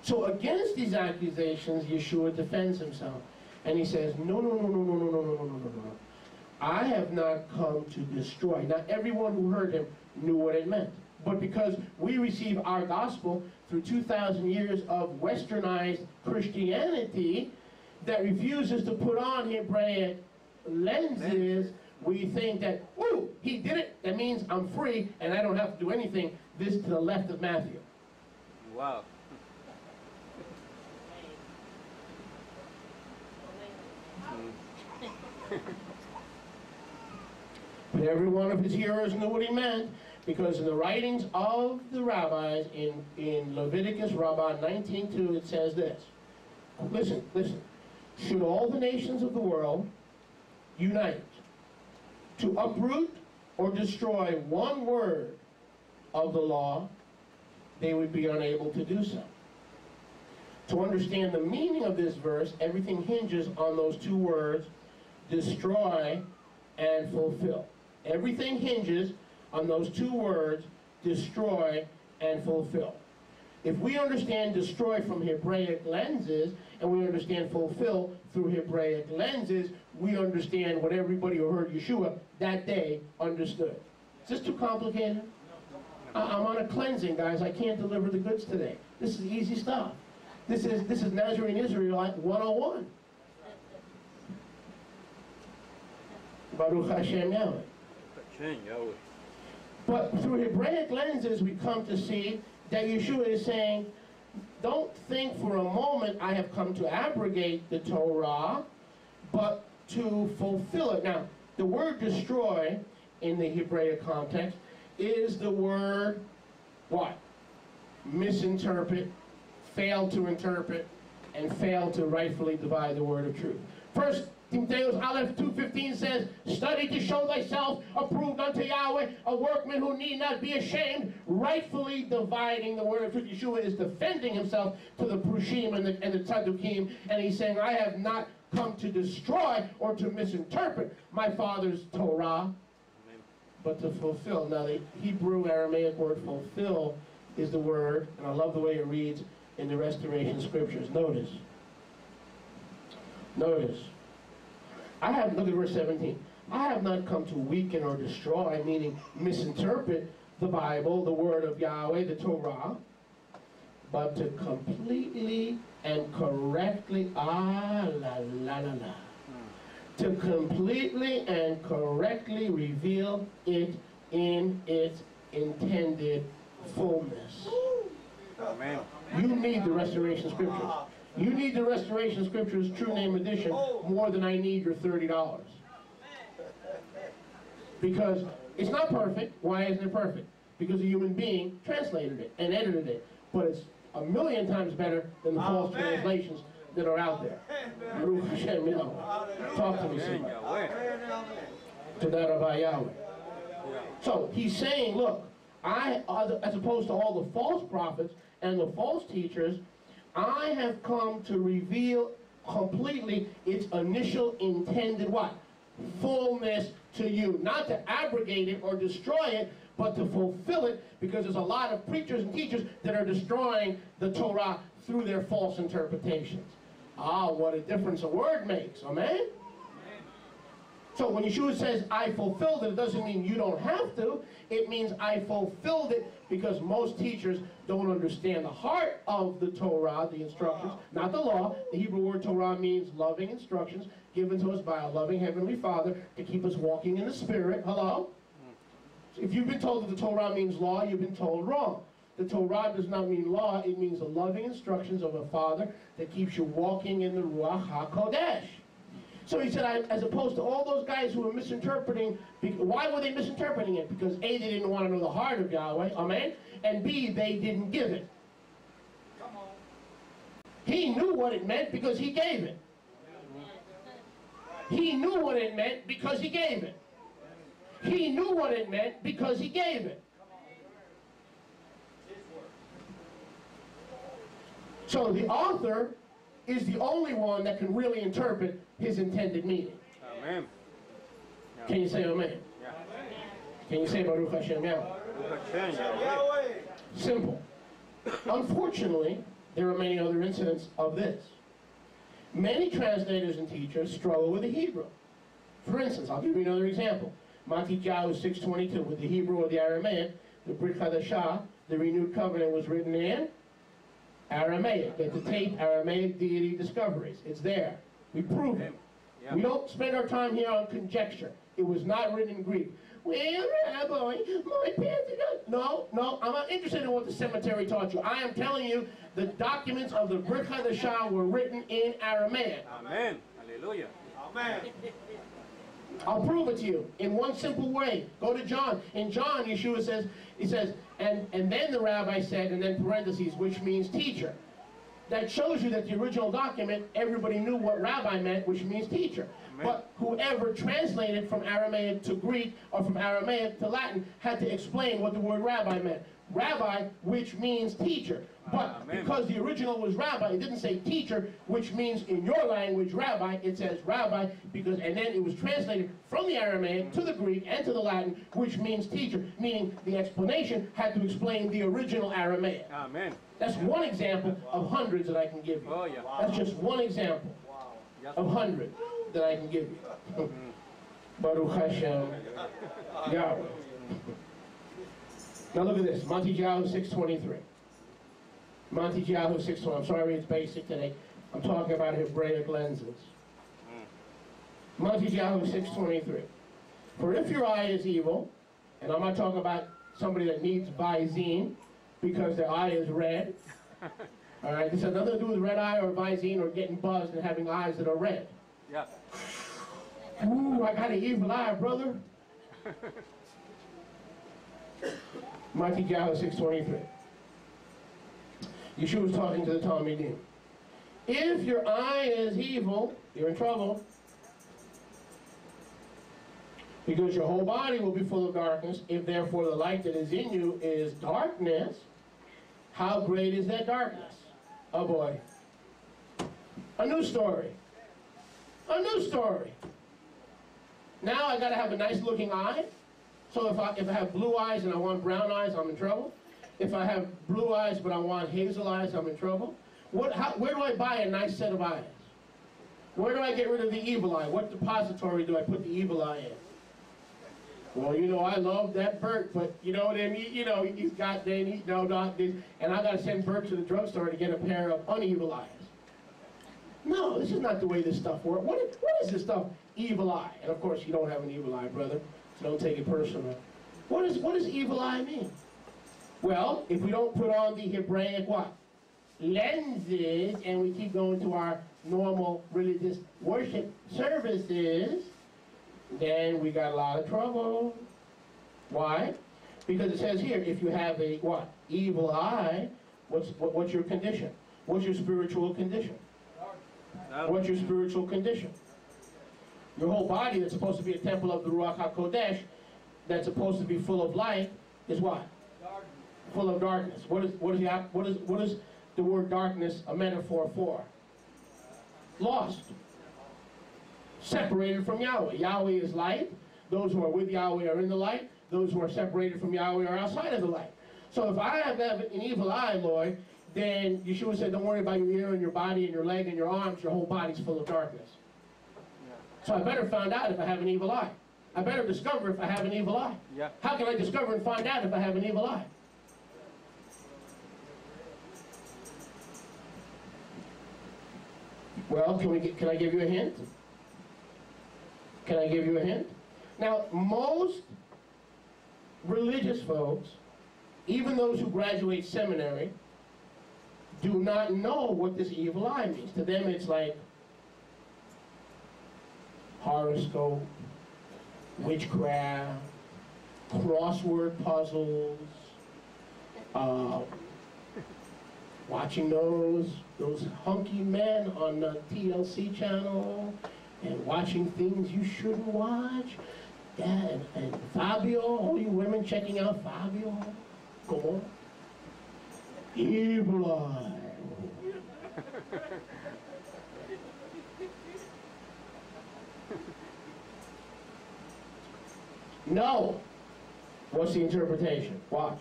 So against these accusations, Yeshua defends himself. And he says, no, no, no, no, no, no, no, no, no, no, no, no. I have not come to destroy. Now, everyone who heard him knew what it meant. But because we receive our gospel through 2,000 years of westernized Christianity that refuses to put on Hebraic lenses, we think that, woo, he did it. That means I'm free and I don't have to do anything. This to the left of Matthew. Wow. But every one of his hearers knew what he meant, because in the writings of the rabbis, in Leviticus Rabbah 19:2, it says this. Listen, listen. Should all the nations of the world unite to uproot or destroy one word of the law, they would be unable to do so. To understand the meaning of this verse, everything hinges on those two words, destroy and fulfill. Everything hinges on those two words, destroy and fulfill. If we understand destroy from Hebraic lenses, and we understand fulfill through Hebraic lenses, we understand what everybody who heard Yeshua that day understood. Is this too complicated? I'm on a cleansing, guys. I can't deliver the goods today. This is easy stuff. This is Nazarene Israelite 101. Baruch Hashem Yahweh. But through Hebraic lenses, we come to see that Yeshua is saying, don't think for a moment I have come to abrogate the Torah, but to fulfill it. Now, the word destroy in the Hebraic context is the word, what? Misinterpret, fail to interpret, and fail to rightfully divide the word of truth. First Timothy Aleph 2:15 says, study to show thyself approved unto Yahweh, a workman who need not be ashamed, rightfully dividing the word of truth. Yeshua is defending himself to the Prushim and the Tzadukim, and he's saying, I have not come to destroy or to misinterpret my Father's Torah, but to fulfill. Now the Hebrew Aramaic word fulfill is the word, and I love the way it reads in the Restoration Scriptures. Notice. Look at verse 17. I have not come to weaken or destroy, meaning misinterpret the Bible, the word of Yahweh, the Torah, but to completely and correctly, to completely and correctly reveal it in its intended fullness. Amen. You need the Restoration Scriptures. You need the Restoration Scriptures True Name Edition more than I need your $30. Because it's not perfect. Why isn't it perfect? Because a human being translated it and edited it. But it's a million times better than the false translations that are out there. Baruch Hashem Yahweh. Talk to me, somebody. To that of Yahweh. So he's saying, look, as opposed to all the false prophets and the false teachers, I have come to reveal completely its initial intended what? Fullness to you. Not to abrogate it or destroy it, but to fulfill it, because there's a lot of preachers and teachers that are destroying the Torah through their false interpretations. Ah, what a difference a word makes. Amen? So when Yeshua says, I fulfilled it, it doesn't mean you don't have to. It means I fulfilled it, because most teachers don't understand the heart of the Torah, the instructions, not the law. The Hebrew word Torah means loving instructions given to us by a loving Heavenly Father to keep us walking in the Spirit. Hello? If you've been told that the Torah means law, you've been told wrong. The Torah does not mean law. It means the loving instructions of a Father that keeps you walking in the Ruach HaKodesh. So he said, as opposed to all those guys who were misinterpreting, why were they misinterpreting it? Because A, they didn't want to know the heart of Yahweh, amen? And B, they didn't give it. Come on. He knew what it meant because he gave it. He knew what it meant because he gave it. He knew what it meant because he gave it. So the author is the only one that can really interpret his intended meaning. Amen. Can you say amen? Yeah. Can you say Baruch Hashem Yahweh? Yahweh. Simple. Unfortunately, there are many other incidents of this. Many translators and teachers struggle with the Hebrew. For instance, I'll give you another example. YHWH 6:22, with the Hebrew or the Aramaic, the Brit Hadashah, the renewed covenant was written in Aramaic. Get the tape, Aramaic deity discoveries. It's there. We prove it. We don't spend our time here on conjecture. It was not written in Greek. Well, Rabbi, my pants are done. No, I'm not interested in what the cemetery taught you. I am telling you the documents of the Brit Hadashah were written in Aramaic. Amen. Hallelujah. Amen. I'll prove it to you in one simple way. Go to John. In John, Yeshua says, he says, and then the rabbi said, and then parentheses, which means teacher. That shows you that the original document, everybody knew what rabbi meant, which means teacher. Amen. But whoever translated from Aramaic to Greek or from Aramaic to Latin had to explain what the word rabbi meant. Rabbi, which means teacher. But because the original was rabbi, it didn't say teacher, which means in your language rabbi, it says rabbi, because, and then it was translated from the Aramaic to the Greek and to the Latin, which means teacher, meaning the explanation had to explain the original Aramaic. Amen. That's one example of hundreds that I can give you. Oh, yeah. That's just one example of hundreds that I can give you. Baruch Hashem, Yahweh. Now look at this, YHWH 6:23. YHWH 6:23. I'm sorry it's basic today. I'm talking about Hebraic lenses. YHWH 6:23. For if your eye is evil, and I'm not talking about somebody that needs Visine because their eye is red. All right, this has nothing to do with red eye or Visine or getting buzzed and having eyes that are red. Yeah. Ooh, I got an evil eye, brother. YHWH 6:23. Yeshua was talking to the Talmidim. If your eye is evil, you're in trouble. Because your whole body will be full of darkness. If therefore the light that is in you is darkness, how great is that darkness? Oh boy. A new story. A new story. Now I gotta have a nice looking eye. So if I have blue eyes and I want brown eyes, I'm in trouble. If I have blue eyes but I want hazel eyes, I'm in trouble. Where do I buy a nice set of eyes? Where do I get rid of the evil eye? What depository do I put the evil eye in? Well, you know, I love that Bert, but you know what I mean? You know, he's got this, and I got to send Bert to the drugstore to get a pair of unevel eyes. No, this is not the way this stuff works. What is this stuff? Evil eye. And of course, you don't have an evil eye, brother, so don't take it personal. What does evil eye mean? Well, if we don't put on the Hebraic what? Lenses, and we keep going to our normal religious worship services, then we got a lot of trouble. Why? Because it says here, if you have a what? Evil eye, what's your condition? What's your spiritual condition? What's your spiritual condition? Your whole body that's supposed to be a temple of the Ruach HaKodesh, that's supposed to be full of light, is what? Darkness. Full of darkness. What is the word darkness a metaphor for? Lost. Separated from Yahweh. Yahweh is light. Those who are with Yahweh are in the light. Those who are separated from Yahweh are outside of the light. So if I have an evil eye, Lord, then Yeshua said, don't worry about your ear and your body and your leg and your arms. Your whole body's full of darkness. So I better find out if I have an evil eye. I better discover if I have an evil eye. Yeah. How can I discover and find out if I have an evil eye? Well, can I give you a hint? Can I give you a hint? Now, most religious folks, even those who graduate seminary, do not know what this evil eye means. To them, it's like horoscope, witchcraft, crossword puzzles, watching those hunky men on the TLC channel, and watching things you shouldn't watch. Yeah, and Fabio, all you women checking out Fabio. Come on. Evil eye. No. What's the interpretation? Watch.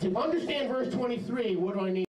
To understand verse 23, what do I need?